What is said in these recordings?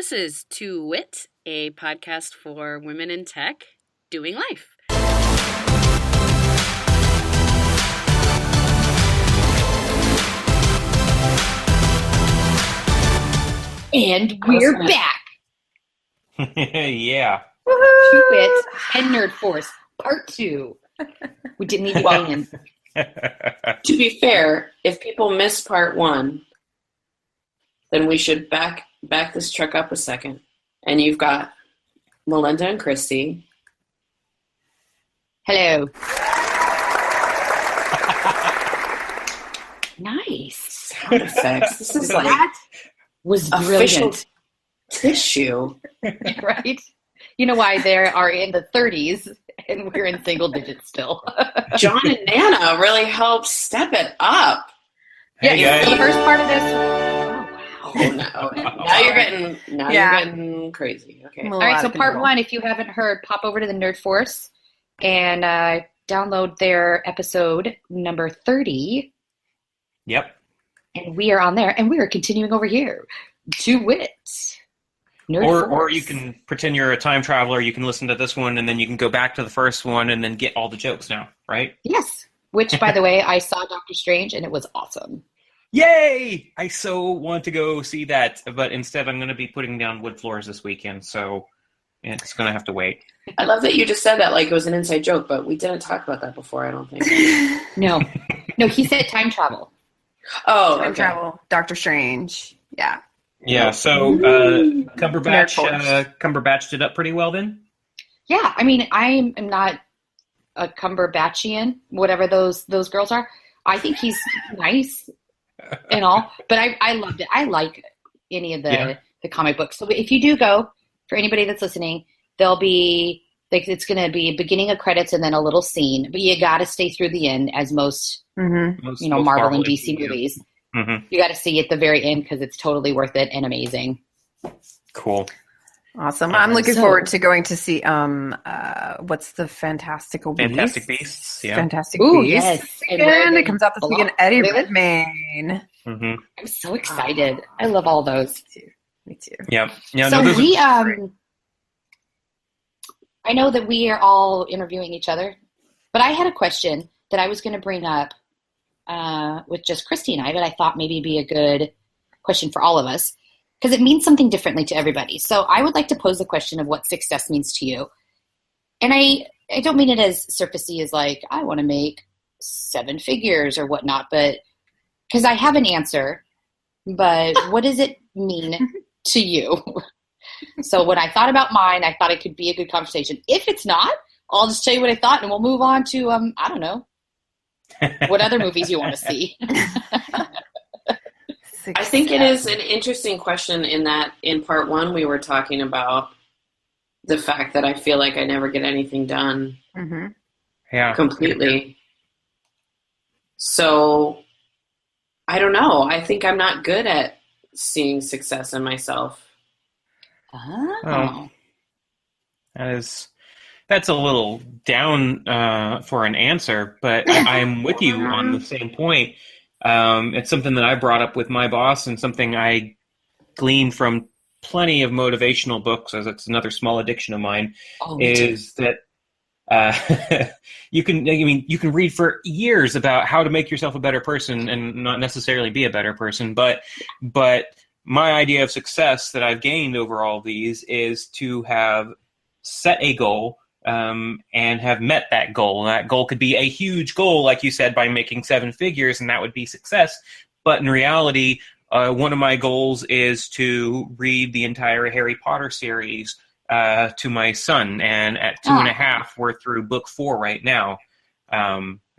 This is Two WIT, a podcast for women in tech doing life. And we're back. Yeah. Two WIT and Nerdforce, part 2. We didn't need to get in. To be fair, if people miss part 1, then we should back this truck up a second. And you've got Melinda and Christy. Hello. Nice. Sound effects. This is like That was official brilliant. tissue. Right? You know why they are in the 30s and we're in single digits still. John and Nana really helped step it up. Hey, Yeah, so the guys. first part of this. Oh no! Now you're getting crazy. Okay. All right, so part 1, if you haven't heard, pop over to the Nerdforce and download their episode number 30. Yep. And we are on there, and we are continuing over here. Two WIT. Or you can pretend you're a time traveler. You can listen to this one, and then you can go back to the first one, and then get all the jokes now, right? Yes. Which, by the way, I saw Doctor Strange, and it was awesome. Yay! I so want to go see that, but instead I'm going to be putting down wood floors this weekend, so it's going to have to wait. I love that you just said that like it was an inside joke, but we didn't talk about that before, I don't think. No, he said time travel. Oh, Time okay. travel, Doctor Strange. Yeah. Yeah, so Cumberbatch did up pretty well then? Yeah, I mean, I am not a Cumberbatchian, whatever those girls are. I think he's nice and all, but I loved it. I like any of the comic books. So if you do go, for anybody that's listening, there'll be, like, it's going to be beginning of credits and then a little scene, but you got to stay through the end, as most, Most Marvel and DC movies. Mm-hmm. You got to see at the very end because it's totally worth it and amazing. Cool. Awesome. I'm looking So- forward to going to see what's the Fantastic Beasts? Fantastic Beasts, yeah. Fantastic Ooh, Beasts. yes. And And where it comes out this they weekend. belong. Eddie They live- Redmayne. Mm-hmm. I'm so excited. I love all those. Me too. Yeah. Yeah. So those we, are, I know that we are all interviewing each other, but I had a question that I was going to bring up with just Christy and I, but I thought maybe it'd be a good question for all of us because it means something differently to everybody. So I would like to pose the question of what success means to you. And I don't mean it as surfacey as like, I want to make 7 figures or whatnot, but because I have an answer, but what does it mean to you? So when I thought about mine, I thought it could be a good conversation. If it's not, I'll just tell you what I thought, and we'll move on to, I don't know, what other movies you want to see. I think it is an interesting question in that in part 1 we were talking about the fact that I feel like I never get anything done Mm-hmm. yeah. completely. So I don't know. I think I'm not good at seeing success in myself. Oh. That's a little down for an answer, but I'm with you on the same point. It's something that I brought up with my boss and something I gleaned from plenty of motivational books, as it's another small addiction of mine, is that you can read for years about how to make yourself a better person and not necessarily be a better person, but my idea of success that I've gained over all these is to have set a goal and have met that goal. And that goal could be a huge goal, like you said, by making 7 figures, and that would be success. But in reality, one of my goals is to read the entire Harry Potter series to my son. And at 2.5, we're through book 4 right now.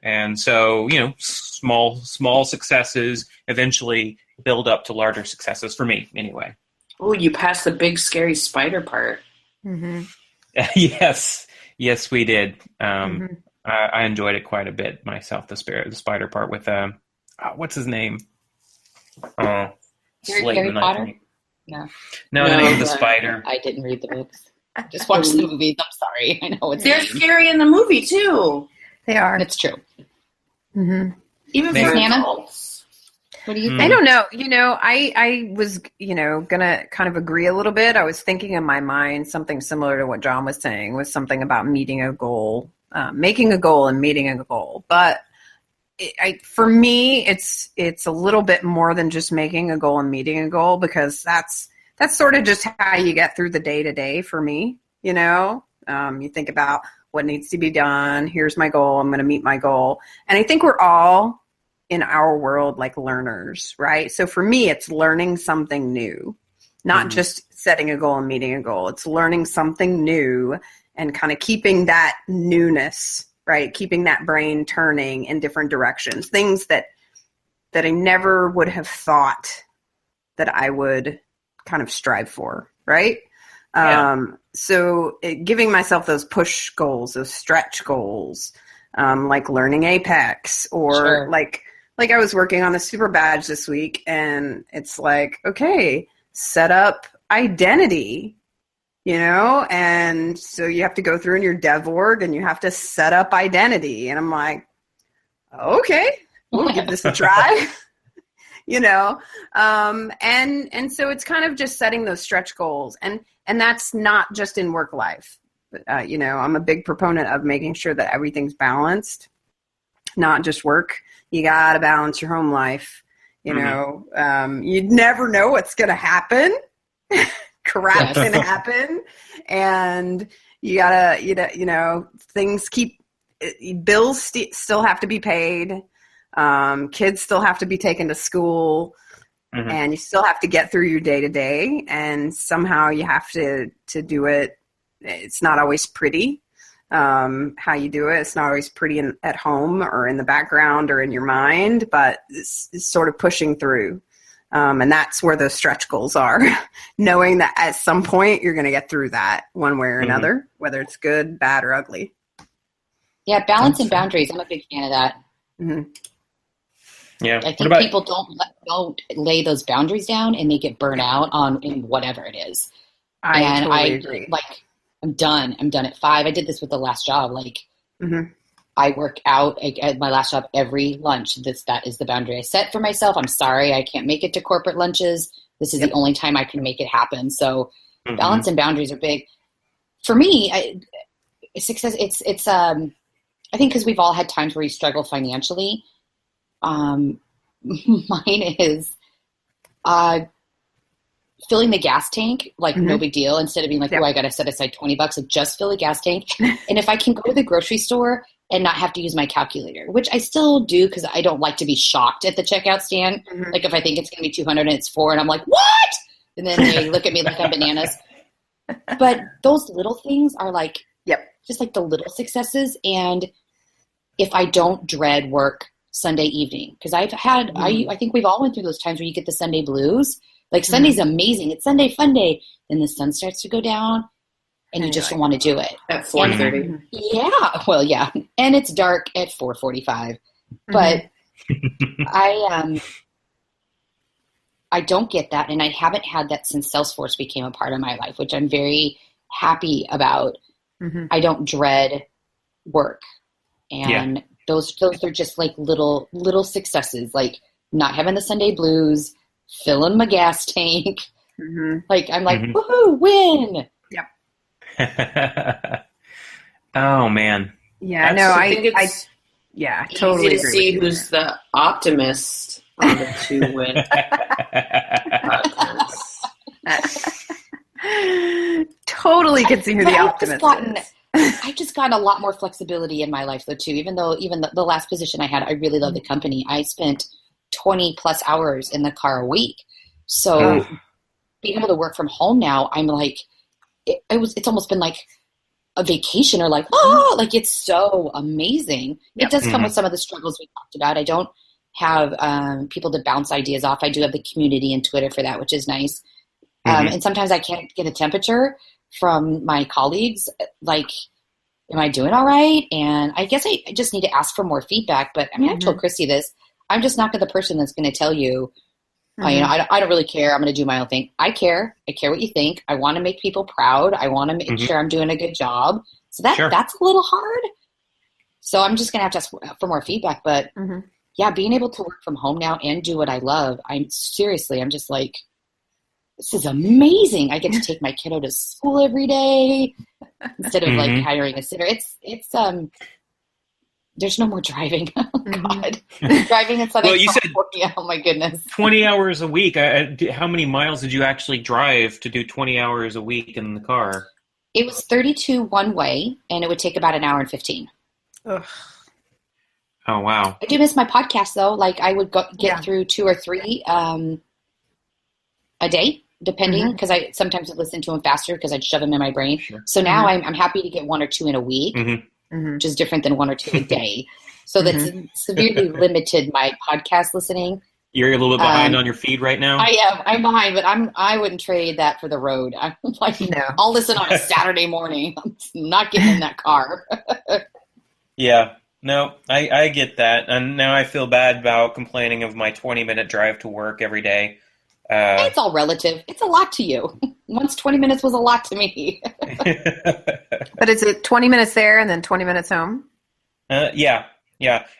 And so, small successes eventually build up to larger successes for me, anyway. Oh, you passed the big scary spider part. Mm-hmm. Yes, we did. I enjoyed it quite a bit myself. The spider part with what's his name? Slayton, I Potter? think. No. No, the No, name of the but- spider. I didn't read the books. Just watch the movies. I'm sorry. I know it's They're scary in the movie too. They are. It's true. Mm-hmm. Even Thanks, for Nana. adults. What do you I think? don't know. I was, gonna kind of agree a little bit. I was thinking in my mind something similar to what John was saying, was something about meeting a goal, making a goal and meeting a goal. But for me, it's a little bit more than just making a goal and meeting a goal, because that's sort of just how you get through the day to day for me. You think about what needs to be done. Here's my goal. I'm going to meet my goal. And I think we're all in our world like learners, right? So for me, it's learning something new, not just setting a goal and meeting a goal. It's learning something new and kind of keeping that newness, right? Keeping that brain turning in different directions, things that I never would have thought that I would kind of strive for, right? Yeah. So giving myself those push goals, those stretch goals, like learning Apex, or Sure. like I was working on the super badge this week, and it's like, okay, set up identity, and so you have to go through in your dev org and you have to set up identity. And I'm like, okay, we'll give this a try. And so it's kind of just setting those stretch goals, and that's not just in work life. I'm a big proponent of making sure that everything's balanced, not just work. You got to balance your home life. You'd never know what's going to happen. Crap's going to happen. And you got to, things bills still have to be paid. Kids still have to be taken to school, and you still have to get through your day to day, and somehow you have to do it. It's not always pretty, how you do it. It's not always pretty at home or in the background or in your mind, but it's sort of pushing through. And that's where those stretch goals are, knowing that at some point you're going to get through that one way or another, whether it's good, bad, or ugly. Yeah, balance and boundaries. I'm a big fan of that. Mm-hmm. Yeah. I think people don't lay those boundaries down, and they get burnt out in whatever it is. I totally agree. I'm done. I'm done at 5. I did this with the last job. I work out at my last job every lunch. That is the boundary I set for myself. I'm sorry, I can't make it to corporate lunches. This is the only time I can make it happen. So balance and boundaries are big. For me, success, it's I think because we've all had times where we struggle financially. Mine is filling the gas tank, no big deal. Instead of being like, oh, I got to set aside $20, I just fill the gas tank. And if I can go to the grocery store and not have to use my calculator, which I still do because I don't like to be shocked at the checkout stand. Like if I think it's going to be 200 and it's 4, and I'm like, what? And then they look at me like I'm bananas. But those little things are just like the little successes. And if I don't dread work Sunday evening, because I've had, I think we've all went through those times where you get the Sunday blues. Like Sunday's amazing. It's Sunday fun day. Then the sun starts to go down and you just don't want to do it. At 4:30. Yeah. Well, yeah. And it's dark at 4:45. But I don't get that. And I haven't had that since Salesforce became a part of my life, which I'm very happy about. I don't dread work. And those are just like little successes, like not having the Sunday blues, filling my gas tank. Like I'm like, woohoo, win. Yep. Oh man. Yeah, no, I think it's totally easy to agree see with you who's the optimist on the Two WIT podcast. Totally can see who the optimist is. I've just gotten a lot more flexibility in my life though too. Even the last position I had, I really loved the company. I spent 20 plus hours in the car a week. So being able to work from home now, I'm like, it's almost been like a vacation, or like, like it's so amazing. It does come with some of the struggles we talked about. I don't have people to bounce ideas off. I do have the community and Twitter for that, which is nice. And sometimes I can't get a temperature from my colleagues. Like, am I doing all right? And I guess I just need to ask for more feedback. But I mean, I told Christy this. I'm just not the person that's going to tell you, I don't really care. I'm going to do my own thing. I care. I care what you think. I want to make people proud. I want to make sure I'm doing a good job. So that's a little hard. So I'm just going to have to ask for more feedback. But yeah, being able to work from home now and do what I love, I'm just like, this is amazing. I get to take my kiddo to school every day instead of like hiring a sitter. It's there's no more driving. Oh God, driving in Southern Well, you said California. Oh my goodness, 20 hours a week. How many miles did you actually drive to do 20 hours a week in the car? it was 32 one way, and it would take about an hour and 15. Ugh. Oh, wow. I do miss my podcast though. Like I would get through 2 or 3 a day, depending, because I sometimes would listen to them faster because I'd shove them in my brain. Sure. So now I'm happy to get 1 or 2 in a week, which is different than 1 or 2 a day. So that's severely limited my podcast listening. You're a little bit behind on your feed right now? I am. I'm behind, but I wouldn't trade that for the road. I'm like, I'll listen on a Saturday morning. I'm not getting in that car. Yeah. No, I get that. And now I feel bad about complaining of my 20-minute drive to work every day. It's all relative. It's a lot to you. Once 20 minutes was a lot to me. But is it 20 minutes there and then 20 minutes home? Yeah.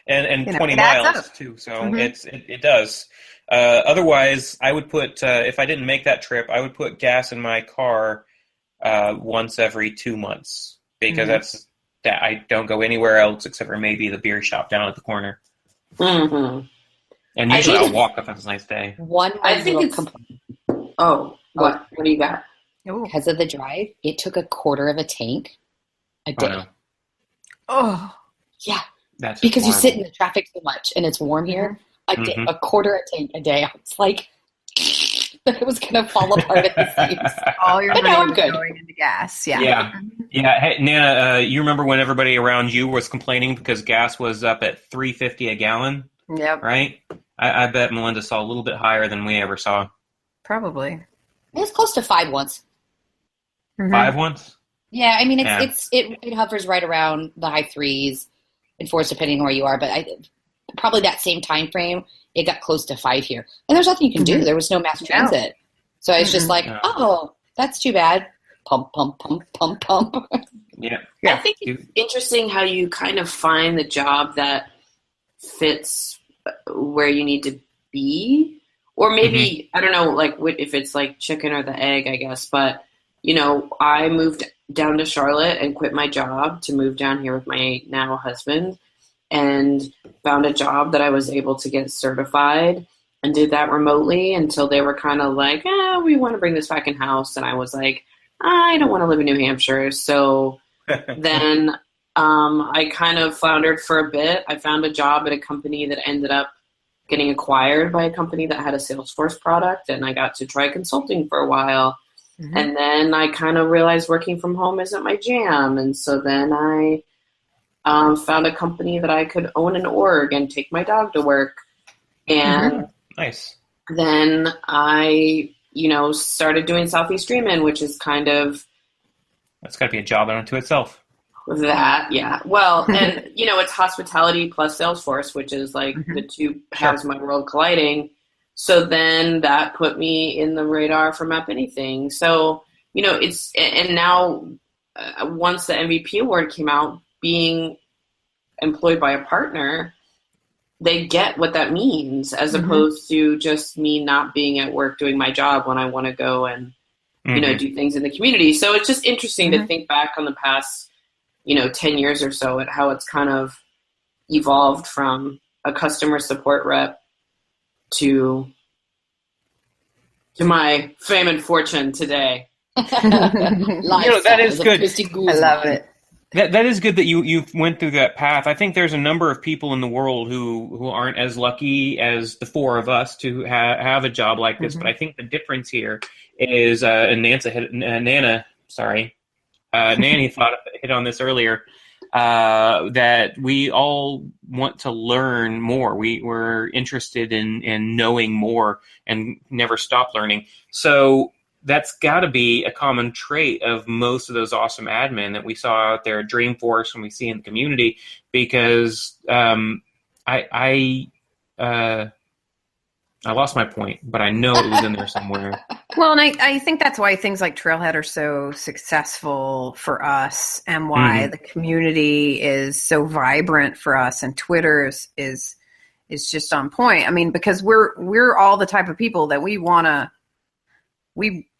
And 20 it adds miles up. too. So it does. Otherwise, I would put, if I didn't make that trip, I would put gas in my car once every 2 months because that I don't go anywhere else except for maybe the beer shop down at the corner. And usually I'll walk if it's a nice day. I think it's complaint. Oh, what? What do you got? Because of the drive, it took a quarter of a tank a day. Oh, yeah. That's because horrible. you sit in the traffic so much and it's warm here. A quarter a tank a day. I was like, it was going to fall apart at the seams. all your But money now I'm was good. going into gas. Yeah. Hey, Nana, you remember when everybody around you was complaining because gas was up at $3.50 a gallon? Yep. Right? I bet Melinda saw a little bit higher than we ever saw. Probably. It was close to 5 once. 5 once? Yeah, I mean, it hovers right around the high 3s and 4s depending on where you are. But probably that same time frame, it got close to 5 here. And there's nothing you can do. There was no mass transit. So it's just like, oh, that's too bad. Pump, pump, pump, pump, pump. Yeah. I think it's interesting how you kind of find the job that fits where you need to be. Or maybe, I don't know, like if it's like chicken or the egg, I guess. But, I moved down to Charlotte and quit my job to move down here with my now husband and found a job that I was able to get certified and did that remotely until they were kind of like, we want to bring this back in-house. And I was like, I don't want to live in New Hampshire. So then I kind of floundered for a bit. I found a job at a company that ended up getting acquired by a company that had a Salesforce product, and I got to try consulting for a while. And then I kind of realized working from home isn't my jam. And so then I found a company that I could own an org and take my dog to work. And nice. Then I, started doing Southeast Dreamin', which is kind of... That's got to be a job unto itself. That, yeah. Well, and, it's hospitality plus Salesforce, which is like the two halves of my world colliding. So then that put me in the radar for Map Anything. So, it's, and now once the MVP award came out, being employed by a partner, they get what that means as opposed to just me not being at work doing my job when I want to go and, do things in the community. So it's just interesting to think back on the past 10 years or so at how it's kind of evolved from a customer support rep to my fame and fortune today. That is good. I love it. That is good that you went through that path. I think there's a number of people in the world who aren't as lucky as the four of us to have a job like this. But I think the difference here is, and Nanny hit on this earlier, that we all want to learn more. We're interested in knowing more and never stop learning. So that's got to be a common trait of most of those awesome admin that we saw out there at Dreamforce and we see in the community, because I lost my point, but I know it was in there somewhere. Well, and I think that's why things like Trailhead are so successful for us, and why the community is so vibrant for us, and Twitter is is just on point. I mean, because we're all the type of people that we want to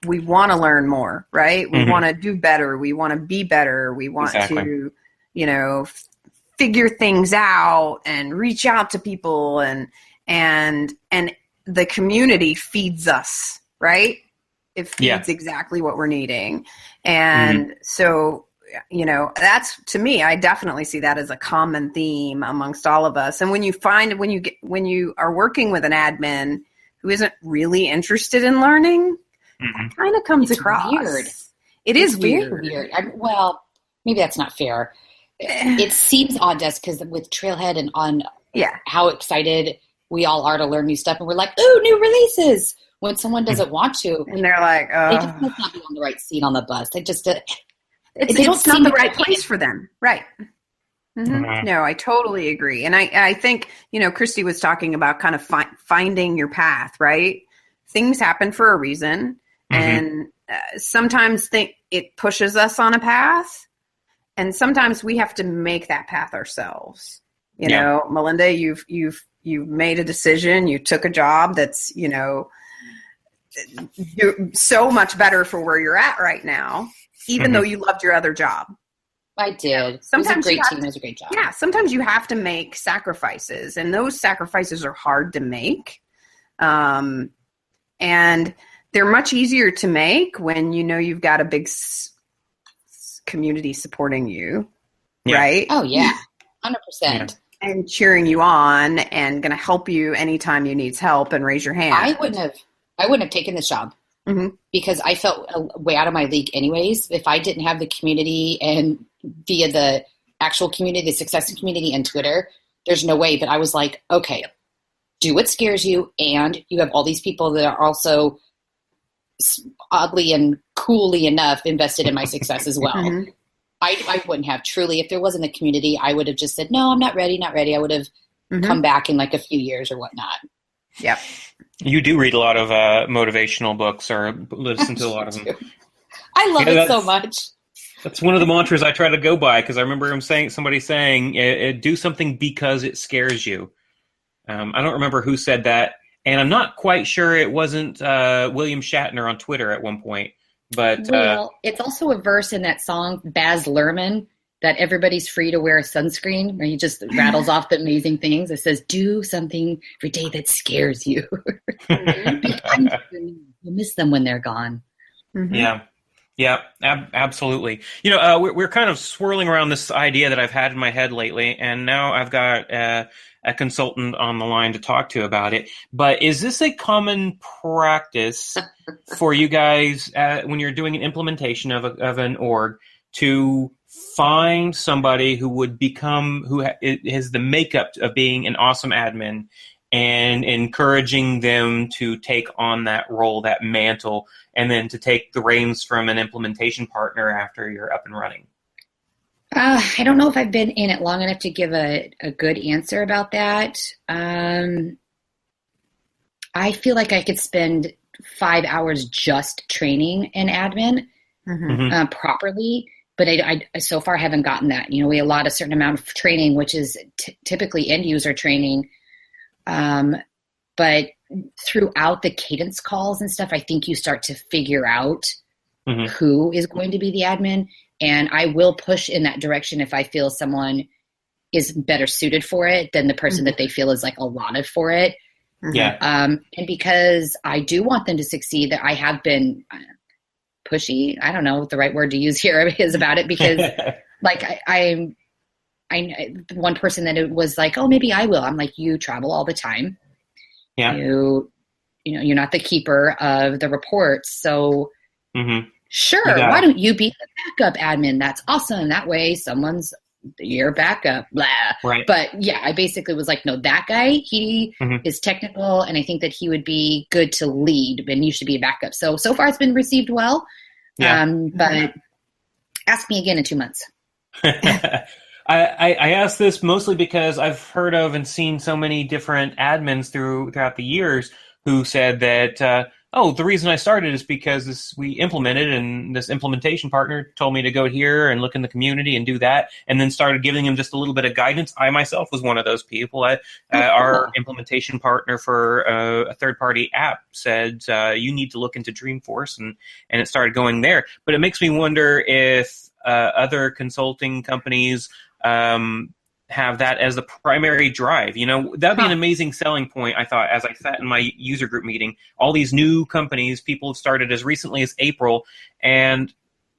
learn more, right? We want to do better. We want to be better. We want to, figure things out and reach out to people, and the community feeds us, right? It feeds exactly what we're needing. And so, that's, to me, I definitely see that as a common theme amongst all of us. And when you are working with an admin who isn't really interested in learning, it kind of comes across weird. It's weird. Well, maybe that's not fair. It seems odd to us because with Trailhead and on how excited we all are to learn new stuff, and we're like, "Ooh, new releases!" When someone doesn't want to, and they're like, they just must not be on the right seat on the bus. They just it's not the right place for them, right? No, I totally agree, and I think Christy was talking about kind of finding your path, right? Things happen for a reason. And sometimes it pushes us on a path, and sometimes we have to make that path ourselves. You know, Melinda, you've made a decision. You took a job that's you're so much better for where you're at right now, even though you loved your other job. I did. Sometimes it was a great team. It was a great job. Yeah, sometimes you have to make sacrifices, and those sacrifices are hard to make. And they're much easier to make when you've got a big community supporting you, right? Oh, yeah. 100%. And cheering you on and going to help you anytime you need help and raise your hand. I wouldn't have taken this job because I felt way out of my league anyways. If I didn't have the community and via the actual community, the success community and Twitter, there's no way. But I was like, okay, do what scares you. And you have all these people that are also oddly and coolly enough invested in my success as well. I wouldn't have truly, if there wasn't a community, I would have just said, no, I'm not ready. I would have come back in like a few years or whatnot. Yep. You do read a lot of motivational books or listen to a lot of them. I love it so much. That's one of the mantras I try to go by because I remember somebody saying, do something because it scares you. I don't remember who said that. And I'm not quite sure it wasn't William Shatner on Twitter at one point. But well, it's also a verse in that song, Baz Luhrmann, that everybody's free to wear sunscreen, where he just rattles off the amazing things. It says, do something every day that scares you. You'll miss them when they're gone. Yeah, absolutely. We're kind of swirling around this idea that I've had in my head lately, and now I've got a consultant on the line to talk to about it. But is this a common practice for you guys when you're doing an implementation of an org to find somebody who has the makeup of being an awesome admin and encouraging them to take on that role, that mantle, and then to take the reins from an implementation partner after you're up and running? I don't know if I've been in it long enough to give a good answer about that. I feel like I could spend 5 hours just training an admin properly, but I so far haven't gotten that. We allot a certain amount of training, which is typically end user training. But throughout the cadence calls and stuff, I think you start to figure out who is going to be the admin. And I will push in that direction if I feel someone is better suited for it than the person that they feel is like allotted for it. Yeah. And because I do want them to succeed, that I have been pushy. I don't know what the right word to use here is about it, because like I one person that it was like, oh, maybe I will. I'm like, you travel all the time. Yeah. You're not the keeper of the reports. So sure, why don't you be the backup admin? That's awesome. That way someone's your backup, blah. Right. But yeah, I basically was like, no, that guy, he is technical, and I think that he would be good to lead, and you should be a backup. So far it's been received well. Yeah. But ask me again in 2 months. I asked this mostly because I've heard of and seen so many different admins throughout the years who said that oh, the reason I started is because we implemented, and this implementation partner told me to go here and look in the community and do that, and then started giving him just a little bit of guidance. I myself was one of those people. Our implementation partner for a third-party app said, you need to look into Dreamforce, and it started going there. But it makes me wonder if other consulting companies have that as the primary drive. That'd be an amazing selling point, I thought, as I sat in my user group meeting. All these new companies, people have started as recently as April, and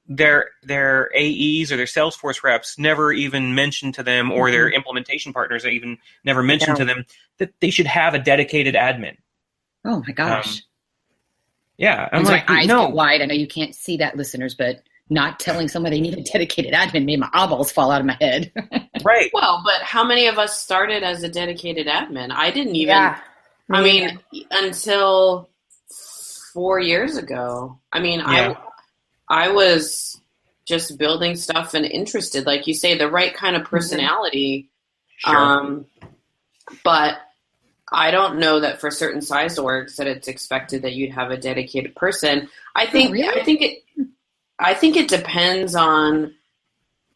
their AEs or their Salesforce reps never even mentioned to them, or their implementation partners even never mentioned to them that they should have a dedicated admin. Oh my gosh. Yeah. I'm and like, my eyes no. get wide. I know you can't see that, listeners, but not telling someone they need a dedicated admin made my eyeballs fall out of my head. Right. Well, but how many of us started as a dedicated admin? I didn't even. Yeah. I mean, until 4 years ago. I mean, Yeah. I was just building stuff and interested, like you say, the right kind of personality. Sure. But I don't know that for certain size orgs that it's expected that you'd have a dedicated person. I think. really? I think it depends on,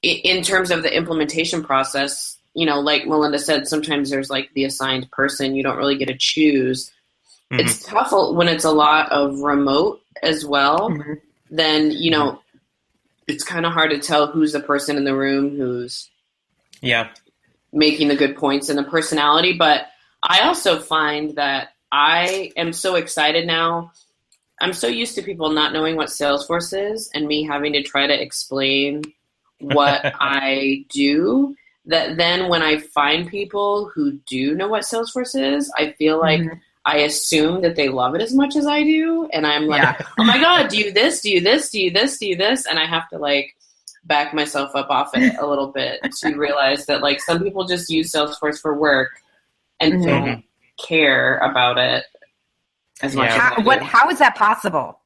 in terms of the implementation process, like Melinda said, sometimes there's like the assigned person. You don't really get to choose. Mhm. It's tough when it's a lot of remote as well. Mm-hmm. Then, it's kind of hard to tell who's the person in the room who's making the good points and the personality. But I also find that I am so excited now. I'm so used to people not knowing what Salesforce is and me having to try to explain what I do, that then when I find people who do know what Salesforce is, I feel like I assume that they love it as much as I do. And I'm like, oh my God, do you this, do you this, do you this, do you this? And I have to like back myself up off it a little bit to realize that like some people just use Salesforce for work and don't care about it as much as I do. How is that possible?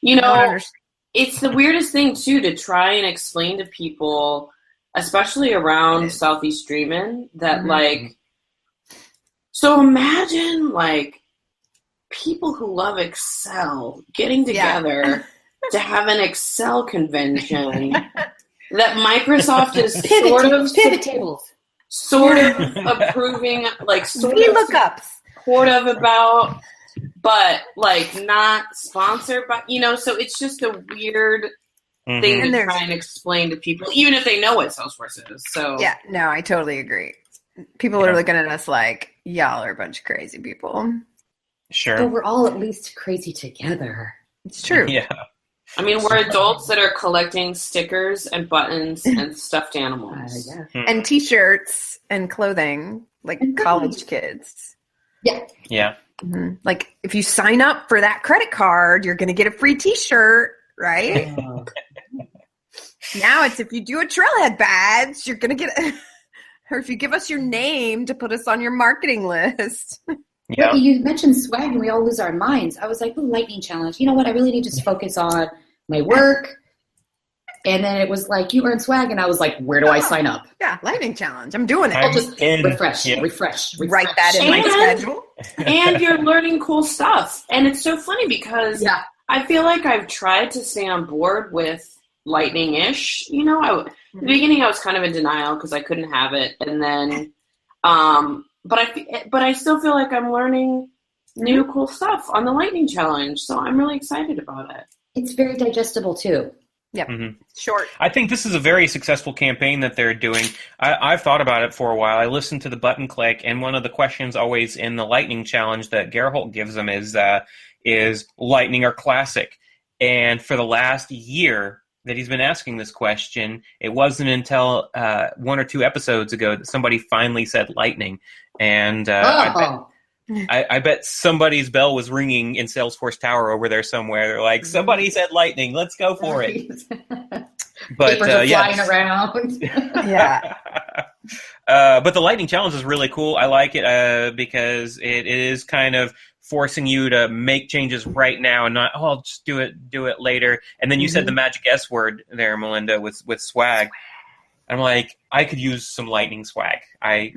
It's the weirdest thing too, to try and explain to people, especially around Southeast Dreamin', that like, so imagine like people who love Excel getting together to have an Excel convention that Microsoft is pivot tables, sort of approving, like sort of VLOOKUPs, supportive about, but like not sponsored by, so it's just a weird thing to try and explain to people, even if they know what Salesforce is. So yeah, no, I totally agree. People are looking at us like, y'all are a bunch of crazy people. Sure. but we're all at least crazy together. It's true. Yeah. I mean, we're adults that are collecting stickers and buttons and stuffed animals. And T-shirts and clothing, like college kids. Yeah. Mm-hmm. Like if you sign up for that credit card, you're going to get a free T-shirt, right? Now it's if you do a Trailhead badge, you're going to get or if you give us your name to put us on your marketing list. Yeah. You mentioned swag and we all lose our minds. I was like, lightning challenge. You know what? I really need to just focus on my work. And then it was like, you earn swag. And I was like, where do I sign up? Yeah, lightning challenge. I'm doing it. I'll just refresh. Write that in my schedule. And you're learning cool stuff. And it's so funny because I feel like I've tried to stay on board with lightning-ish. In the beginning I was kind of in denial because I couldn't have it. And then, but I still feel like I'm learning new cool stuff on the lightning challenge. So I'm really excited about it. It's very digestible too. Yep. Mm-hmm. Short. I think this is a very successful campaign that they're doing. I've thought about it for a while. I listened to the button click, and one of the questions always in the lightning challenge that Gerholt gives them is lightning or classic. And for the last year that he's been asking this question, it wasn't until 1 or 2 episodes ago that somebody finally said lightning. And I bet somebody's bell was ringing in Salesforce Tower over there somewhere. They're like, somebody said lightning, let's go for it. But papers are flying around. Yeah. But the lightning challenge is really cool. I like it because it is kind of forcing you to make changes right now and not, I'll just do it later. And then you said the magic S word there, Melinda, with swag. I'm like, I could use some lightning swag. I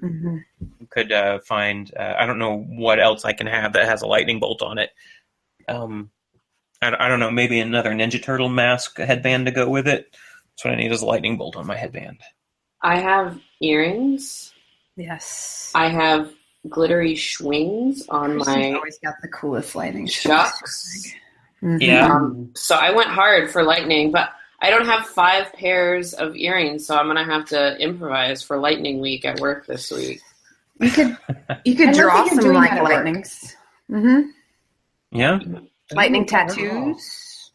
could find, I don't know what else I can have that has a lightning bolt on it. I don't know, maybe another Ninja Turtle mask headband to go with it. That's what I need is a lightning bolt on my headband. I have earrings. Yes. I have glittery swings on Christy's my always got the coolest lighting chucks. Mhm. Yeah. So I went hard for lightning, but I don't have 5 pairs of earrings, so I'm going to have to improvise for lightning week at work this week. You could I love draw that you're some doing like that at work. lightnings. Mm-hmm. Yeah. Lightning Oh, wow. tattoos.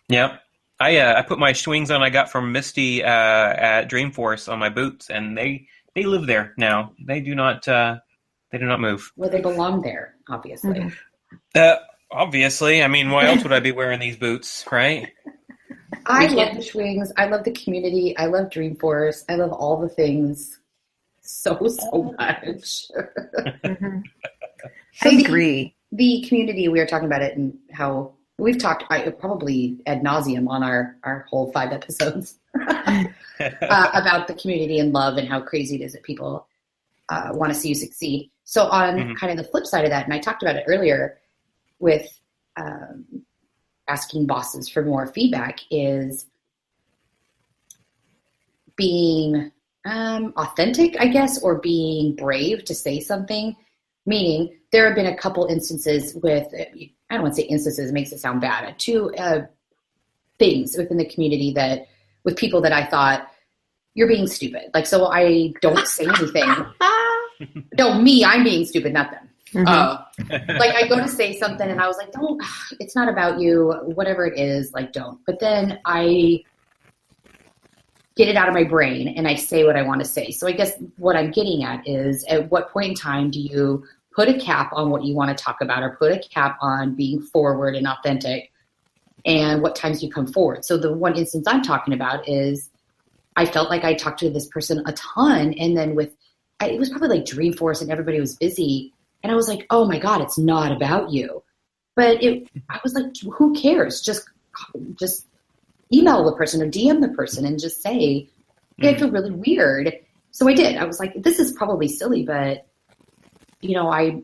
Yep. I put my swings on I got from Misty at Dreamforce on my boots, and they live there now. They do not move. Well, they belong there, obviously. Mhm. Obviously, I mean, why else would I be wearing these boots, right? I love the swings. I love the community. I love Dreamforce. I love all the things so much. Mhm. So I agree. The community, we were talking about it and how we've talked probably ad nauseum on our whole 5 episodes about the community and love and how crazy it is that people want to see you succeed. So on kind of the flip side of that, and I talked about it earlier with asking bosses for more feedback, is being authentic, I guess, or being brave to say something. Meaning, there have been a couple instances with, I don't want to say instances, it makes it sound bad, 2 things within the community that, with people that I thought, you're being stupid. Like, so I don't say anything. No, me, I'm being stupid, not them. Mhm. Like, I go to say something and I was like, don't, it's not about you, whatever it is, like, don't. But then I get it out of my brain and I say what I want to say. So I guess what I'm getting at is, at what point in time do you put a cap on what you want to talk about, or put a cap on being forward and authentic, and what times you come forward? So the one instance I'm talking about is, I felt like I talked to this person a ton, and then it was probably like Dreamforce and everybody was busy, and I was like, oh my God, it's not about you. But I was like, who cares? Just email the person or DM the person and just say, hey, I feel really weird. So I did. I was like, this is probably silly, but I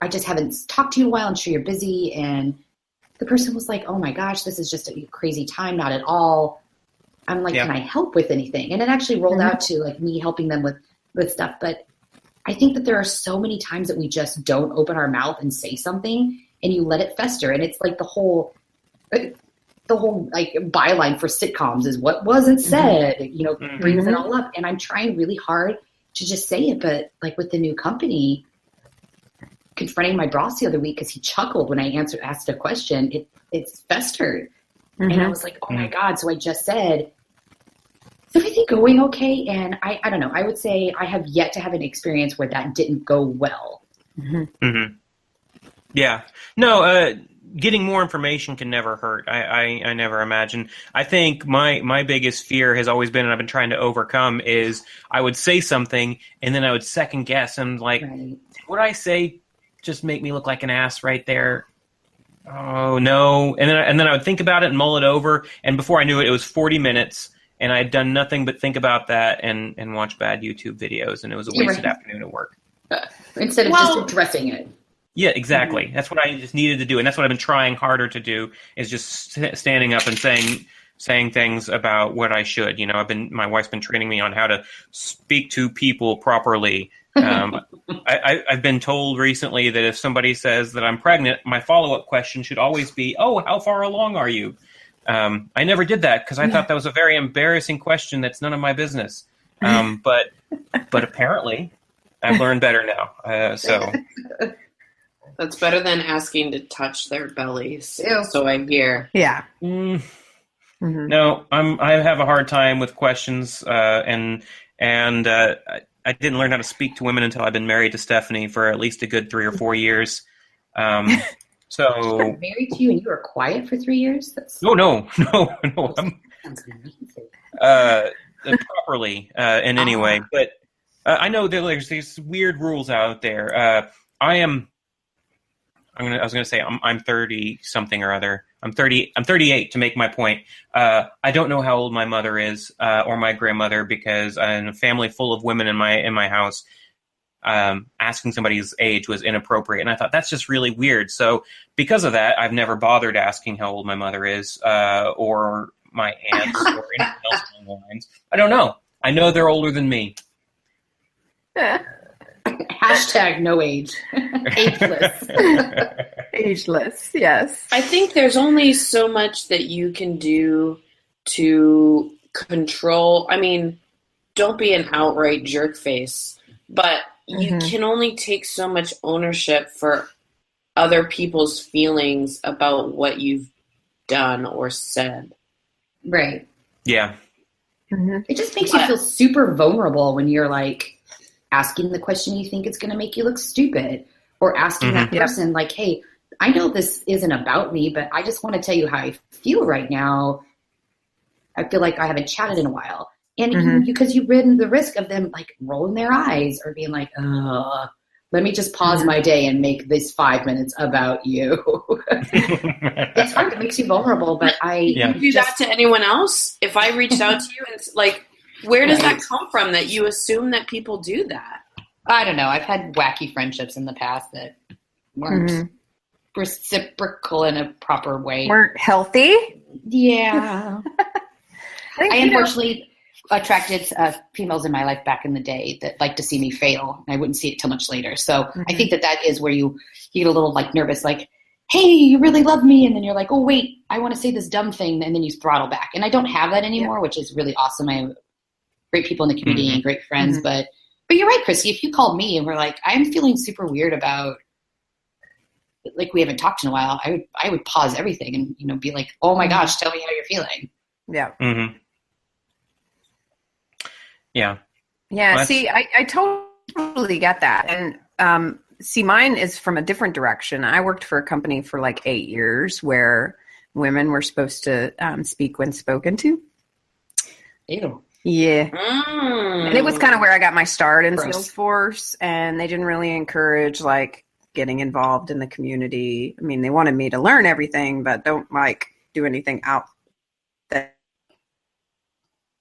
just haven't talked to you in a while. I'm sure you're busy. And the person was like, oh my gosh, this is just a crazy time. Not at all. I'm like, Can I help with anything? And it actually rolled out to like me helping them with stuff. But I think that there are so many times that we just don't open our mouth and say something, and you let it fester. And it's like the whole like byline for sitcoms is what wasn't said, brings it all up. And I'm trying really hard to just say it. But like with the new company, confronting my boss the other week, because he chuckled when I asked a question, it's festered. And I was like, oh my God. So I just said, is everything going okay? And I don't know. I would say I have yet to have an experience where that didn't go well. Yeah. No, getting more information can never hurt. I never imagine. I think my biggest fear has always been, and I've been trying to overcome, is I would say something and then I would second guess and like, what I say just make me look like an ass right there? Oh no. And then I would think about it and mull it over. And before I knew it, it was 40 minutes and I had done nothing but think about that and watch bad YouTube videos. And it was a wasted afternoon at work. Instead of just addressing it. Yeah, exactly. That's what I just needed to do, and that's what I've been trying harder to do, is just standing up and saying things about what I should. My wife's been training me on how to speak to people properly. I've been told recently that if somebody says that I'm pregnant, my follow-up question should always be, "Oh, how far along are you?" I never did that because I thought that was a very embarrassing question. That's none of my business. But apparently, I've learned better now. So. That's better than asking to touch their bellies. Ew. So I hear. Yeah. No, I have a hard time with questions, and I didn't learn how to speak to women until I've been married to Stephanie for at least a good 3 or 4 years. So She got married to you and you were quiet for 3 years? No. Sounds amazing. Properly in any way, but I know that there's these weird rules out there. I was going to say I'm 30 something or other. I'm 38 to make my point. I don't know how old my mother is or my grandmother, because I'm a family full of women in my house. asking somebody's age was inappropriate. And I thought, that's just really weird. So because of that, I've never bothered asking how old my mother is, or my aunts, or anything else along the lines. I don't know. I know they're older than me. Hashtag no age. Ageless. Ageless, yes. I think there's only so much that you can do to control. I mean, don't be an outright jerk face, but you can only take so much ownership for other people's feelings about what you've done or said. Right. Yeah. It just makes you feel super vulnerable when you're like asking the question you think it's going to make you look stupid, or asking that person like, hey, I know this isn't about me, but I just want to tell you how I feel right now. I feel like I haven't chatted in a while. And because you run the risk of them like rolling their eyes or being like, let me just pause my day and make this 5 minutes about you. It's hard. It makes you vulnerable, but You do that to anyone else? If I reached out to you and like, where does that come from that you assume that people do that? I don't know. I've had wacky friendships in the past that weren't reciprocal in a proper way. Weren't healthy? Yeah. I unfortunately attracted females in my life back in the day that like to see me fail. I wouldn't see it till much later. So I think that is where you get a little like nervous, like, hey, you really love me. And then you're like, oh, wait, I want to say this dumb thing. And then you throttle back. And I don't have that anymore, which is really awesome. I have great people in the community and great friends. But you're right, Chrissy, if you called me and were like, I'm feeling super weird about, like, we haven't talked in a while, I would pause everything and, be like, oh my gosh, tell me how you're feeling. Yeah. Yeah. Yeah. Well, see, I totally get that. And see, mine is from a different direction. I worked for a company for like 8 years where women were supposed to speak when spoken to. Ew. Yeah. And it was kind of where I got my start in Gross. Salesforce, and they didn't really encourage like getting involved in the community. I mean, they wanted me to learn everything, but don't like do anything out there.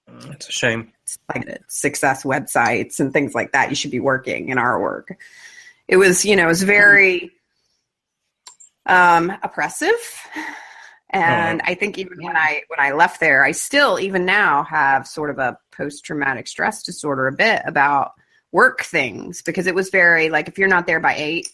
It's a shame. Like success websites and things like that. You should be working in our work. It was, it was very oppressive. And I think even when I left there, I still, even now, have sort of a post-traumatic stress disorder a bit about work things, because it was very like, if you're not there by 8,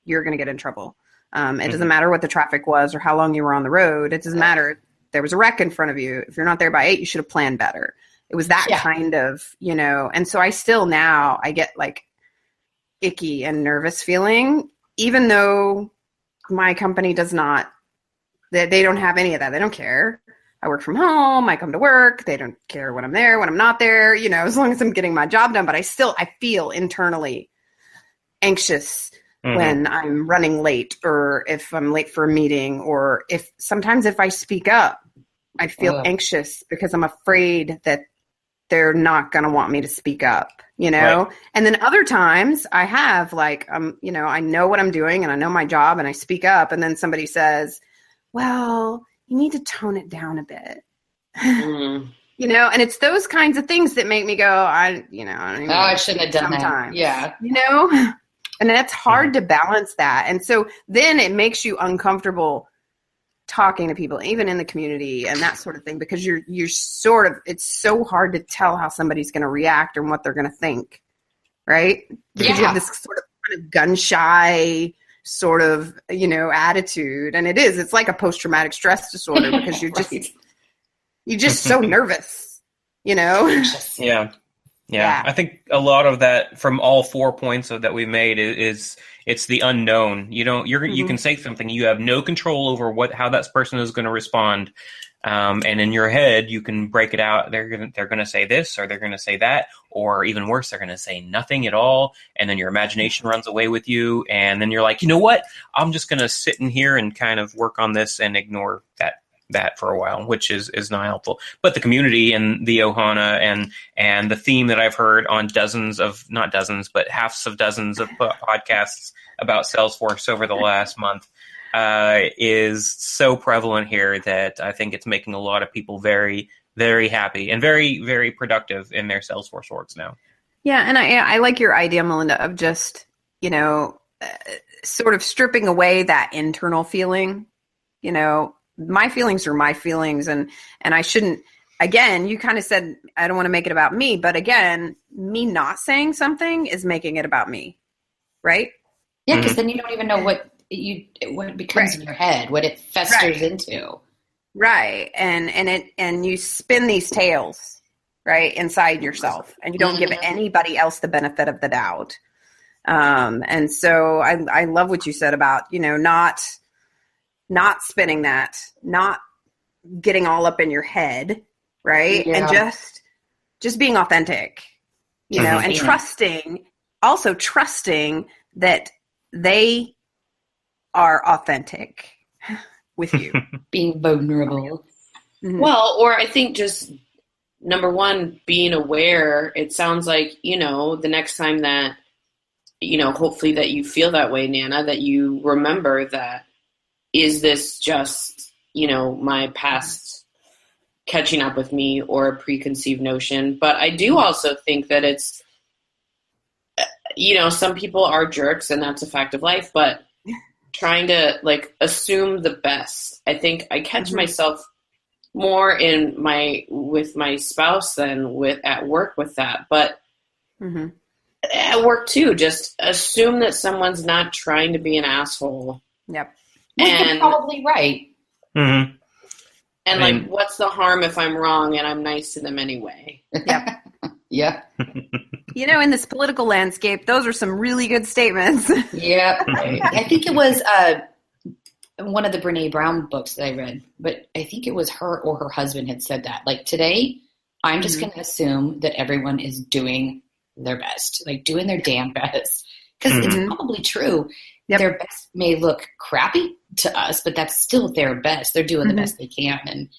you're going to get in trouble. It doesn't matter what the traffic was or how long you were on the road. It doesn't matter. There was a wreck in front of you. If you're not there by 8, you should have planned better. It was that kind of, and so I still now, I get like icky and nervous feeling, even though my company does not, they don't have any of that. They don't care. I work from home. I come to work. They don't care when I'm there, when I'm not there, as long as I'm getting my job done. But I feel internally anxious when I'm running late, or if I'm late for a meeting, or sometimes if I speak up, I feel anxious because I'm afraid that they're not going to want me to speak up, Right. And then other times I have like, I know what I'm doing and I know my job and I speak up, and then somebody says, well, you need to tone it down a bit, and it's those kinds of things that make me go, I don't even I shouldn't have done sometimes, that. Yeah. And that's hard to balance that. And so then it makes you uncomfortable talking to people, even in the community and that sort of thing, because you're sort of, it's so hard to tell how somebody's going to react and what they're going to think. Right. Because you have this sort of kind of gun shy sort of, attitude. And it's like a post-traumatic stress disorder, because you're just so nervous, Yeah. I think a lot of that from all 4 points that we made is it's the unknown. You can say something, you have no control over how that person is going to respond. And in your head, you can break it out. They're going to say this, or they're going to say that, or even worse, they're going to say nothing at all. And then your imagination runs away with you. And then you're like, you know what? I'm just going to sit in here and kind of work on this and ignore that for a while, which is not helpful. But the community and the Ohana and the theme that I've heard on not dozens, but halves of dozens of podcasts about Salesforce over the last month is so prevalent here that I think it's making a lot of people very, very happy and very, very productive in their Salesforce orgs now. Yeah, and I like your idea, Melinda, of just, sort of stripping away that internal feeling. My feelings are my feelings, and I shouldn't. Again, you kind of said I don't want to make it about me, but again, me not saying something is making it about me, right? Yeah, because then you don't even know what it becomes in your head, what it festers into. Right, and you spin these tales, right, inside yourself, and you don't give anybody else the benefit of the doubt. And so I love what you said about not spinning that, not getting all up in your head, right, and just being authentic, and trusting that they are authentic with you. Being vulnerable. Mm-hmm. Well, or I think just number one, being aware. It sounds like, the next time that, hopefully that you feel that way, Nana, that you remember that, is this just, my past catching up with me or a preconceived notion? But I do also think that it's, some people are jerks and that's a fact of life, but trying to assume the best. I think I catch myself more with my spouse than at work with that. But at work too, just assume that someone's not trying to be an asshole. Yep. And you're probably right. Mm-hmm. And what's the harm if I'm wrong and I'm nice to them anyway? Yep. Yeah. In this political landscape, those are some really good statements. Yeah. I think it was one of the Brene Brown books that I read, but I think it was her or her husband had said that. Today, I'm just going to assume that everyone is doing their best, doing their damn best. Because it's probably true. Yep. Their best may look crappy to us, but that's still their best. They're doing the best they can. And,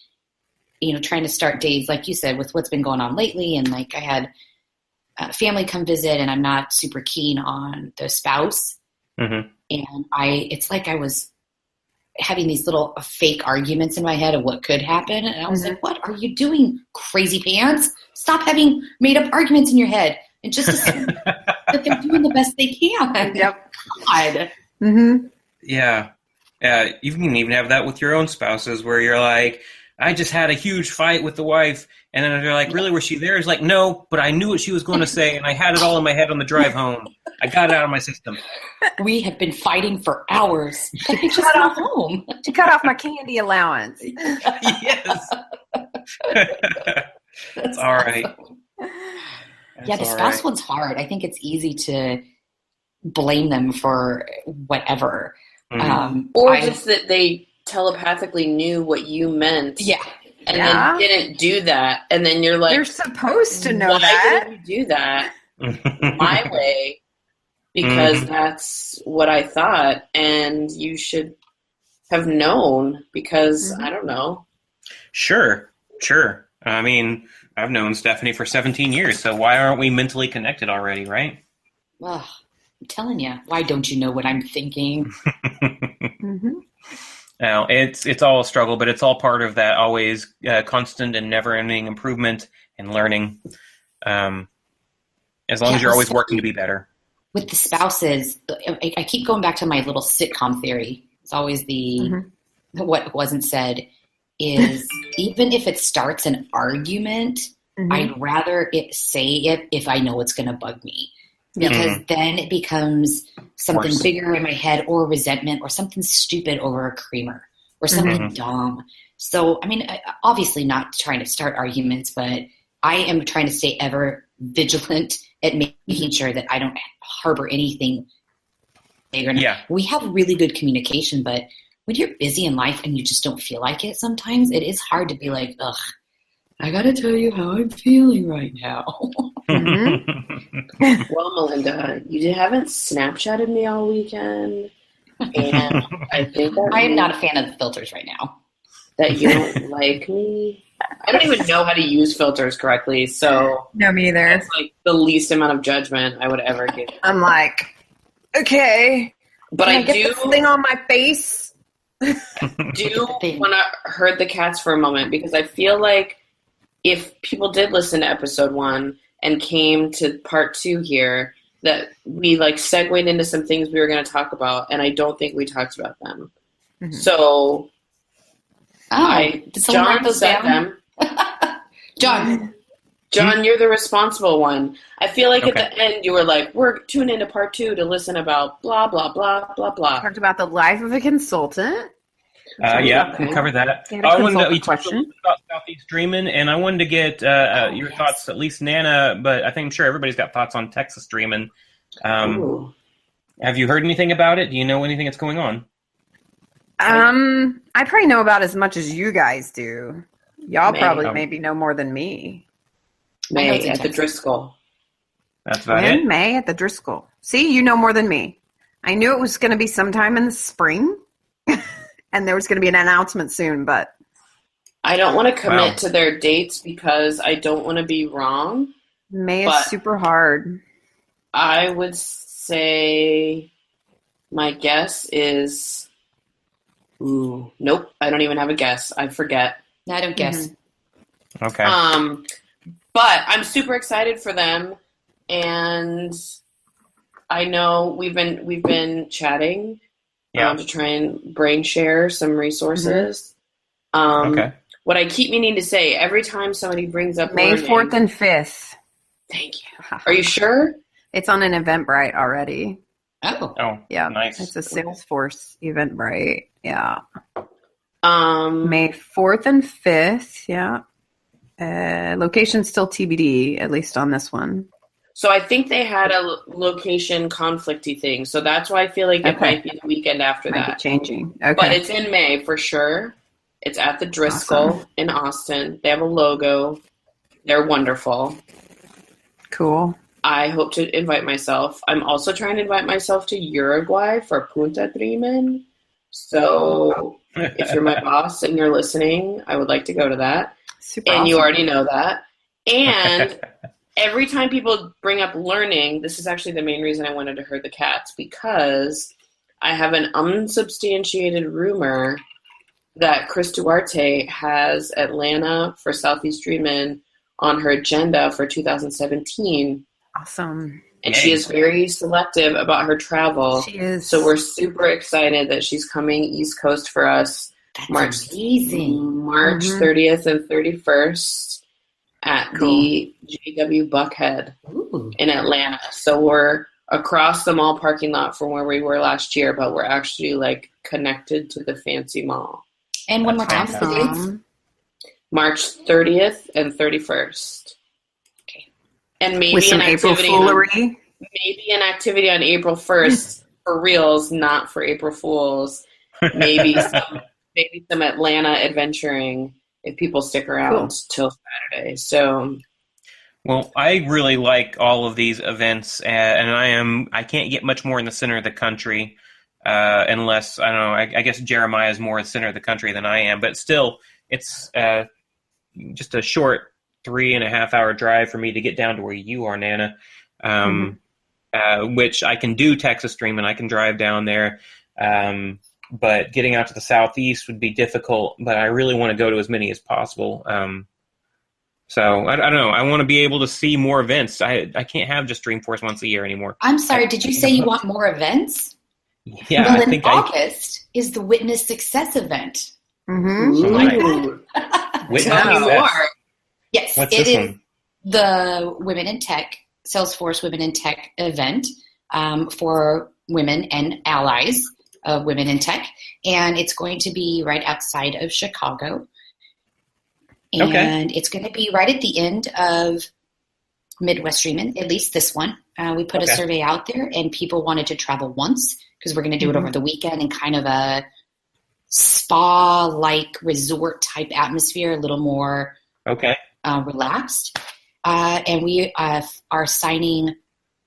trying to start days, like you said, with what's been going on lately. And I had family come visit and I'm not super keen on the spouse. And it's like I was having these little fake arguments in my head of what could happen. And I was like, what are you doing, crazy pants? Stop having made up arguments in your head and just assume that they're doing the best they can. Yep. God. Yeah. You can even have that with your own spouses where you're like, I just had a huge fight with the wife. And then they're like, really, was she there? It's like, no, but I knew what she was going to say. And I had it all in my head on the drive home. I got it out of my system. We have been fighting for hours. I just got home. To cut off my candy allowance. Yes. That's all right. Yeah, the spouse one's hard. I think it's easy to blame them for whatever. Or just that they telepathically knew what you meant. Yeah. And then didn't do that. And then you're like, you're supposed to know why that. didn't you do that my way? Because that's what I thought. And you should have known because I don't know. Sure. I mean, I've known Stephanie for 17 years, so why aren't we mentally connected already, right? Well, I'm telling you, why don't you know what I'm thinking? Now, it's all a struggle, but it's all part of that always constant and never-ending improvement and learning. As long as you're always working to be better. With the spouses, I keep going back to my little sitcom theory. It's always what wasn't said is even if it starts an argument, I'd rather say it if I know it's going to bug me. Because then it becomes something bigger in my head or resentment or something stupid over a creamer or something dumb. So, I mean, obviously not trying to start arguments, but I am trying to stay ever vigilant at making sure that I don't harbor anything bigger. Yeah. We have really good communication, but when you're busy in life and you just don't feel like it sometimes, it is hard to be like, ugh, I got to tell you how I'm feeling right now. Well, Melinda, you haven't Snapchatted me all weekend. And I think I am not a fan of the filters right now. That you don't like me. I don't even know how to use filters correctly, so no, me either. It's the least amount of judgment I would ever give. I'm like, okay, but I get this thing on my face. Do want to herd the cats for a moment because I feel like if people did listen to episode 1 and came to part 2 here that we like segued into some things we were going to talk about, and I don't think we talked about them. Mhm. So did someone write John those said down? them. John, You're the responsible one. I feel like Okay. at the end you were like, we're tuning into part 2 to listen about blah, blah, blah, blah, blah. Talked about the life of a consultant. Yeah, Okay. we'll cover that. You had a I wanted to consultant you talked a question. little bit about Southeast Dreamin', and I wanted to get your yes. thoughts, at least Nana, but I think I'm sure everybody's got thoughts on Texas Dreamin'. Ooh. Have you heard anything about it? Do you know anything that's going on? I probably know about as much as you guys do. Y'all probably May. maybe know more than me. I know it's May in at the Texas. Driscoll. That's about When? it. May at the Driscoll. See, you know more than me. I knew it was going to be sometime in the spring, and there was going to be an announcement soon, but I don't want to commit Wow. to their dates because I don't want to be wrong. May But- is super hard. I would say my guess is nope, I don't even have a guess. I forget. No, I don't guess. Mm-hmm. Okay. But I'm super excited for them, and I know we've been chatting Yeah. to try and brain share some resources. Okay. What I keep meaning to say every time somebody brings up May learning, 4th and 5th. thank you. Are you sure? It's on an Eventbrite already. Oh, Oh, Yeah. nice. It's a Salesforce Eventbrite. Yeah. Um, May 4th and 5th. Yeah. Location still TBD, at least on this one. So I think they had a location conflicty thing. So that's why I feel like it Okay. might be the weekend after Might be that. changing. Okay. But it's in May for sure. It's at the Driscoll Awesome. in Austin. They have a logo. They're wonderful. Cool. I hope to invite myself. I'm also trying to invite myself to Uruguay for Punta Trimen. So if you're my boss and you're listening, I would like to go to that. Super And awesome. you already know that. And every time people bring up learning, this is actually the main reason I wanted to herd the cats, because I have an unsubstantiated rumor that Chris Duarte has Atlanta for Southeast Dreamin' on her agenda for 2017. Awesome. And Yay. she is very selective about her travel. She is. So we're super excited that she's coming East Coast for us that's March amazing. March Mhm. 30th and 31st at the JW Buckhead Ooh. in Atlanta. So we're across the mall parking lot from where we were last year, but we're actually like connected to the fancy mall. And one more That's time for the dates. Awesome. March 30th and 31st. Okay. And maybe With some an April activity foolery. maybe an activity on April 1st for reals, not for April Fools. Maybe some Atlanta adventuring if people stick around till Saturday. So Well, I really like all of these events, and I can't get much more in the center of the country, unless, I don't know, I guess Jeremiah is more in the center of the country than I am, but still, it's just a short 3.5 hour drive for me to get down to where you are, Nana, which I can do Texas Stream, and I can drive down there, but getting out to the southeast would be difficult, but I really want to go to as many as possible. So I don't know. I want to be able to see more events. I can't have just Dreamforce once a year anymore. I'm sorry, did you say you want more events? Yeah, well, I in think August is the Witness Success event. Mm-hmm. Oh my ooh, Witness tell me success. more. Yes, What's it this is one? the Women in Tech, Salesforce Women in Tech event for women and allies of women in tech. And it's going to be right outside of Chicago. And Okay. it's going to be right at the end of Midwest Dreamin', at least this one. We put a Okay. survey out there, and people wanted to travel once because we're going to do it over the weekend in kind of a spa-like resort type atmosphere, a little more Okay. relaxed. And we are signing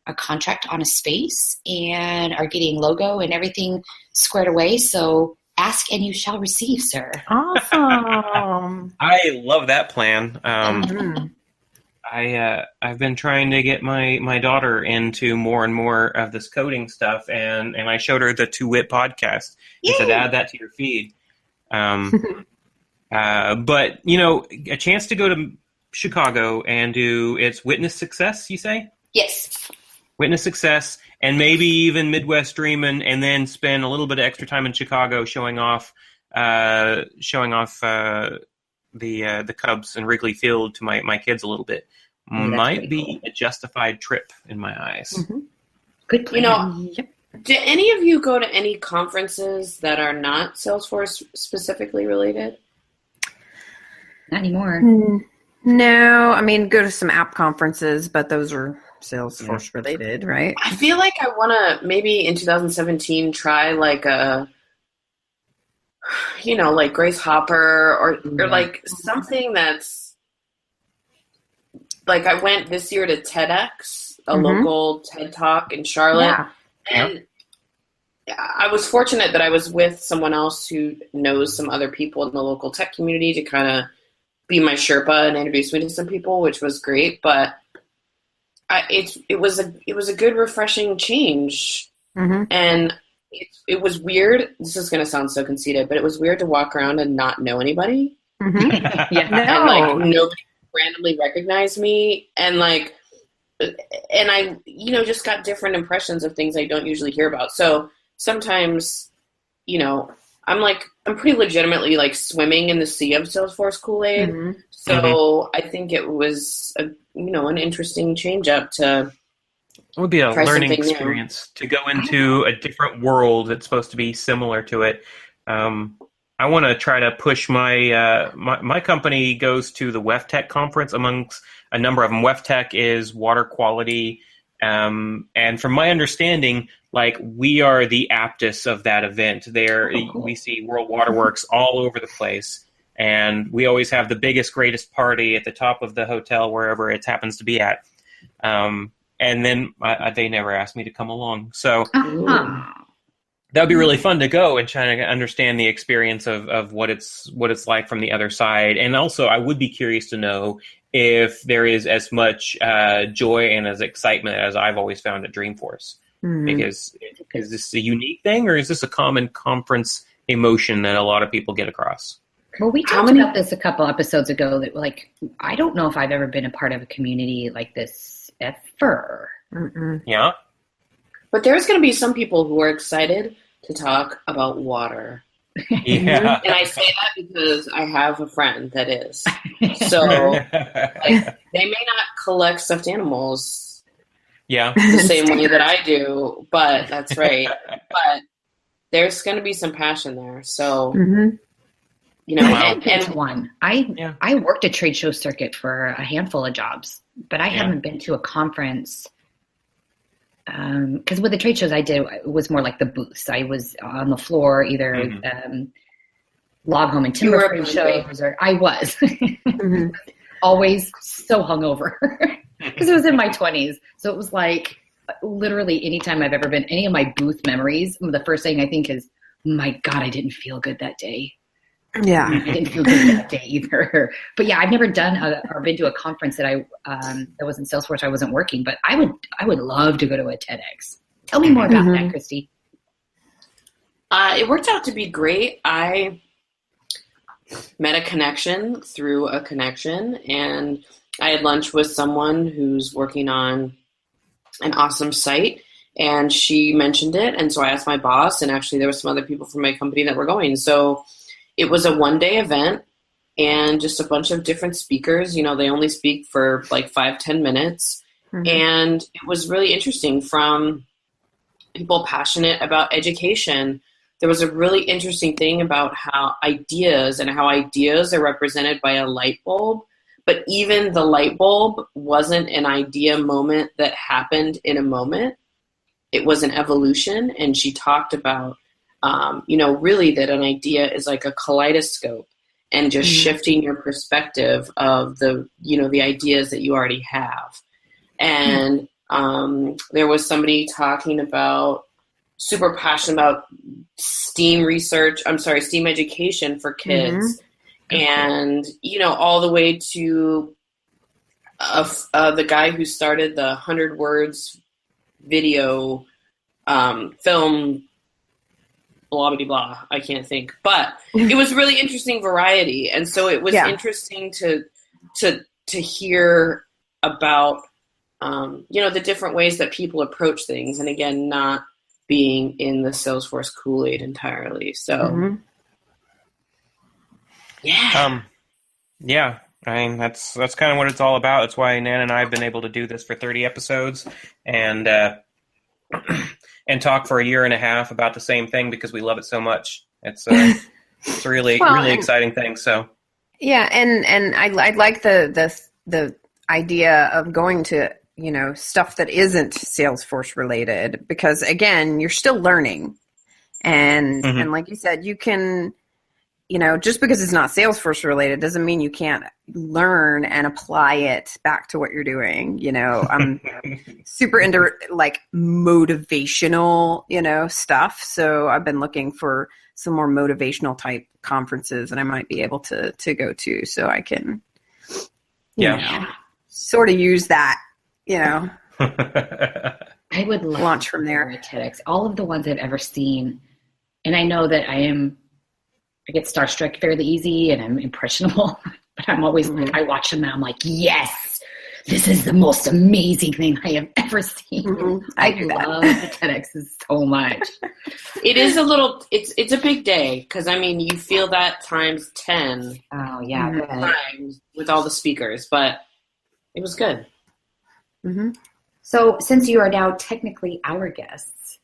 a contract on a space and are getting logo and everything squared away. So ask and you shall receive, sir. Awesome. I love that plan. Mhm. I've been trying to get my daughter into more and more of this coding stuff, and I showed her the Two WIT podcast and said, add that to your feed. But a chance to go to Chicago and do its Witness Success, you say? Yes. Witness Success, and maybe even Midwest Dreamin', and then spend a little bit of extra time in Chicago showing off the Cubs and Wrigley Field to my kids a little bit. Might be cool. a justified trip in my eyes. Mm-hmm. Good plan. You know, do any of you go to any conferences that are not Salesforce specifically related? Not anymore. No, I mean, go to some app conferences, but those are Salesforce related, right? I feel like I want to maybe in 2017 try like like Grace Hopper or like something that's like I went this year to TEDx, a local TED Talk in Charlotte. Yeah. And I was fortunate that I was with someone else who knows some other people in the local tech community to kind of be my Sherpa and introduce me to some people, which was great. But it was a good, refreshing change. Mm-hmm. And it was weird. This is going to sound so conceited, but it was weird to walk around and not know anybody. Mm-hmm. And like nobody randomly recognized me, and I just got different impressions of things I don't usually hear about. So sometimes I'm pretty legitimately like swimming in the sea of Salesforce Kool-Aid. Mm-hmm. So I think it was an interesting change up to it would be a learning experience to go into a different world that's supposed to be similar to it. I want to try to push my company goes to the WEFTech conference amongst a number of them. WEFTech is water quality. And from my understanding, like we are the Aptus of that event. We see World Waterworks all over the place. And we always have the biggest, greatest party at the top of the hotel, wherever it happens to be at. And then they never asked me to come along. So that would be really fun to go and try to understand the experience of what it's like from the other side. And also, I would be curious to know if there is as much joy and as excitement as I've always found at Dreamforce. Because is this a unique thing, or is this a common conference emotion that a lot of people get across? Well, we talked about this a couple episodes ago. That I don't know if I've ever been a part of a community like this ever. Mm-mm. Yeah. But there's going to be some people who are excited to talk about water. Yeah. And I say that because I have a friend that is. So they may not collect stuffed animals the same way that I do, but that's right. But there's going to be some passion there. So, I worked a trade show circuit for a handful of jobs, but I haven't been to a conference. Because with the trade shows I did, it was more like the booths. I was on the floor, either log home and timber frame shows, or I was always so hungover because it was in my 20s. So it was like literally anytime I've ever been, any of my booth memories, the first thing I think is, my God, I didn't feel good that day. Yeah. I didn't feel good that day either. But yeah, I've never done or been to a conference that that was in Salesforce. I wasn't working, but I would love to go to a TEDx. Tell me more about that, Christy. It worked out to be great. I met a connection through a connection, and I had lunch with someone who's working on an awesome site, and she mentioned it. And so I asked my boss, and actually there were some other people from my company that were going. So it was a one-day event and just a bunch of different speakers. They only speak for like 5-10 minutes. Mm-hmm. And it was really interesting, from people passionate about education. There was a really interesting thing about how ideas are represented by a light bulb. But even the light bulb wasn't an idea moment that happened in a moment. It was an evolution. And she talked about really that an idea is like a kaleidoscope, and just shifting your perspective of the ideas that you already have. And there was somebody talking about, super passionate about STEAM education for kids. And, all the way to the guy who started the 100 Words video film, blah, blah, blah. I can't think. But it was really interesting variety. And so it was interesting to to hear about, the different ways that people approach things. And again, not being in the Salesforce Kool-Aid entirely. So, yeah. Yeah. I mean, that's kind of what it's all about. That's why Nan and I have been able to do this for 30 episodes and and talk for a year and a half about the same thing because we love it so much. It's a really exciting thing. So yeah, and I like the idea of going to stuff that isn't Salesforce related, because again, you're still learning, and Mhm. and like you said, you can. Just because it's not Salesforce related doesn't mean you can't learn and apply it back to what you're doing. I'm super into like motivational, stuff. So I've been looking for some more motivational type conferences that I might be able to go to, so I can, sort of use that, I would love launch from there. TEDx. All of the ones I've ever seen, and I know that I get starstruck fairly easy and I'm impressionable, but I'm always like, I watch them and I'm like, yes, this is the most amazing thing I have ever seen. Mm-hmm. I love the TEDx's so much. It is it's a big day because, you feel that times 10 Oh, yeah. times with all the speakers, but it was good. Mm-hmm. So since you are now technically our guests,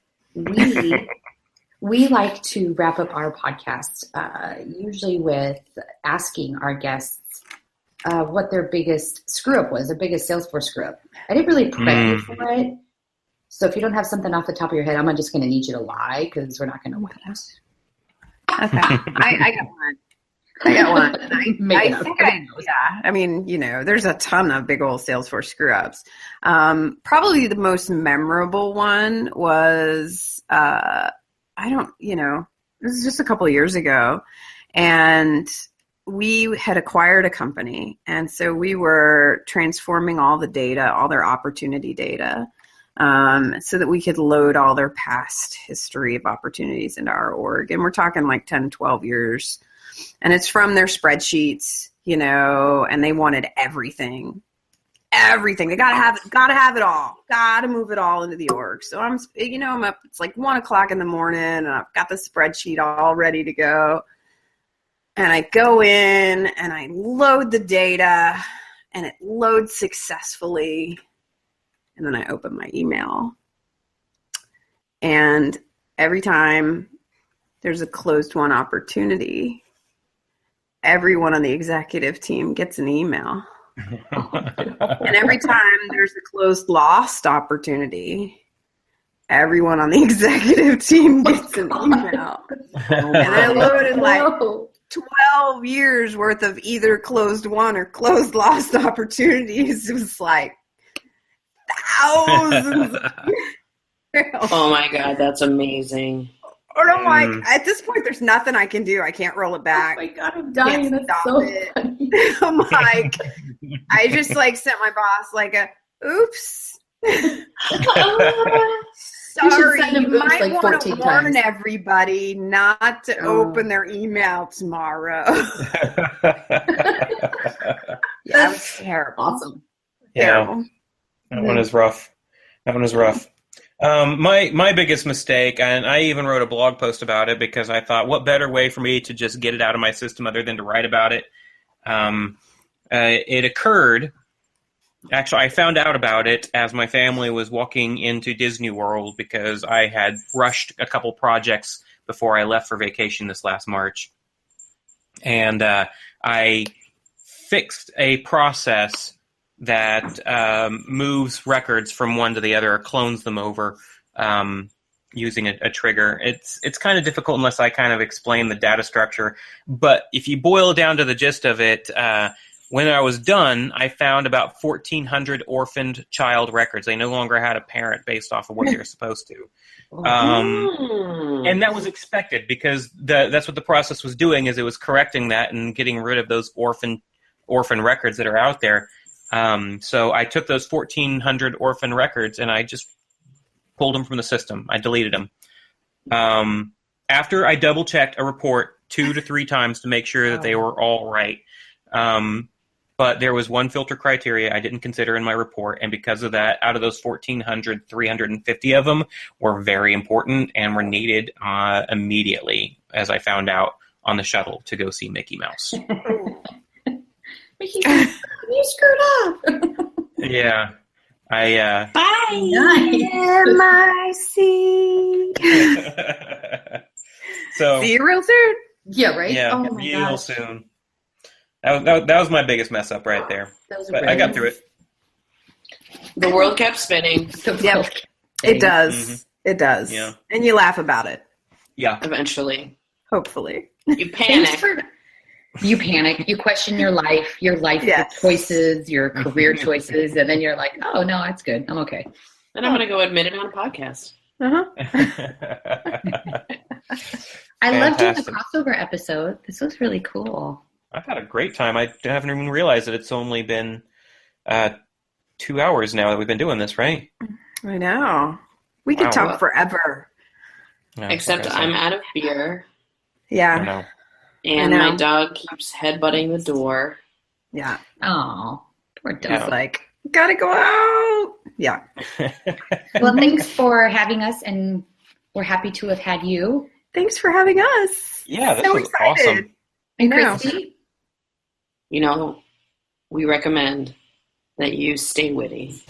we like to wrap up our podcast usually with asking our guests what their biggest screw-up was, their biggest Salesforce screw-up. I didn't really prep you for it. So if you don't have something off the top of your head, I'm just going to need you to lie because we're not going to win it. Okay. I got one. There's a ton of big old Salesforce screw-ups. Probably the most memorable one was, this is just a couple of years ago, and we had acquired a company, and so we were transforming all the data, all their opportunity data, so that we could load all their past history of opportunities into our org. And we're talking like 10, 12 years. And it's from their spreadsheets, and they wanted everything. Everything. They gotta have it all. Gotta move it all into the org. So I'm up, it's like 1:00 in the morning, and I've got the spreadsheet all ready to go. And I go in and I load the data, and it loads successfully. And then I open my email. And every time there's a closed won opportunity, everyone on the executive team gets an email. And every time there's a closed lost opportunity, everyone on the executive team gets an email. And I loaded like 12 years worth of either closed won or closed lost opportunities. It was like thousands. Oh my God, that's amazing. Or I'm like, at this point, there's nothing I can do. I can't roll it back. Oh my God, I'm dying. That's so funny. I'm like, I just sent my boss oops. Sorry, you might want to warn everybody not to open their email tomorrow. That's terrible. Awesome. Yeah, Terrible. that one is rough. My biggest mistake, and I even wrote a blog post about it because I thought, what better way for me to just get it out of my system other than to write about it? It occurred, actually, I found out about it as my family was walking into Disney World because I had rushed a couple projects before I left for vacation this last March. And I fixed a process that moves records from one to the other or clones them over using a trigger. It's kind of difficult unless I kind of explain the data structure. But if you boil down to the gist of it, when I was done, I found about 1,400 orphaned child records. They no longer had a parent based off of what they were supposed to. And that was expected because that's what the process was doing, is it was correcting that and getting rid of those orphan records that are out there. So I took those 1,400 orphan records and I just pulled them from the system. I deleted them. After I double-checked a report 2 to 3 times to make sure that they were all right. But there was one filter criteria I didn't consider in my report, and because of that, out of those 1,400, 350 of them were very important and were needed immediately, as I found out on the shuttle to go see Mickey Mouse. Mickey, you screwed up. Yeah. I M-I-C. So See you real soon. Yeah, right? yeah, Oh my real gosh. soon. That was my biggest mess up right there. That was But I got through it. The world kept spinning. Yep. It does. Mhm. It does. Yeah. And you laugh about it, Yeah. Eventually. hopefully. You Thanks panic. for you panic. You question your life Yes. choices, your career choices, and then you're like, oh no, that's good. I'm okay. And I'm going to go admit it on a podcast. Uh-huh. I love doing the Fantastic. crossover episode. This was really cool. I've had a great time. I haven't even realized that it's only been 2 hours now that we've been doing this, right? I know. We could Wow. talk forever. No, Except okay, so- I'm out of beer, I Yeah. know. and I know. my dog keeps headbutting the door. Yeah. Oh, poor dog. Yeah. It's like, gotta go out. Yeah. Well, thanks for having us, and we're happy to have had you. Thanks for having us. Yeah, this So was excited. awesome. And I know. Christy, You know, we recommend that you stay witty.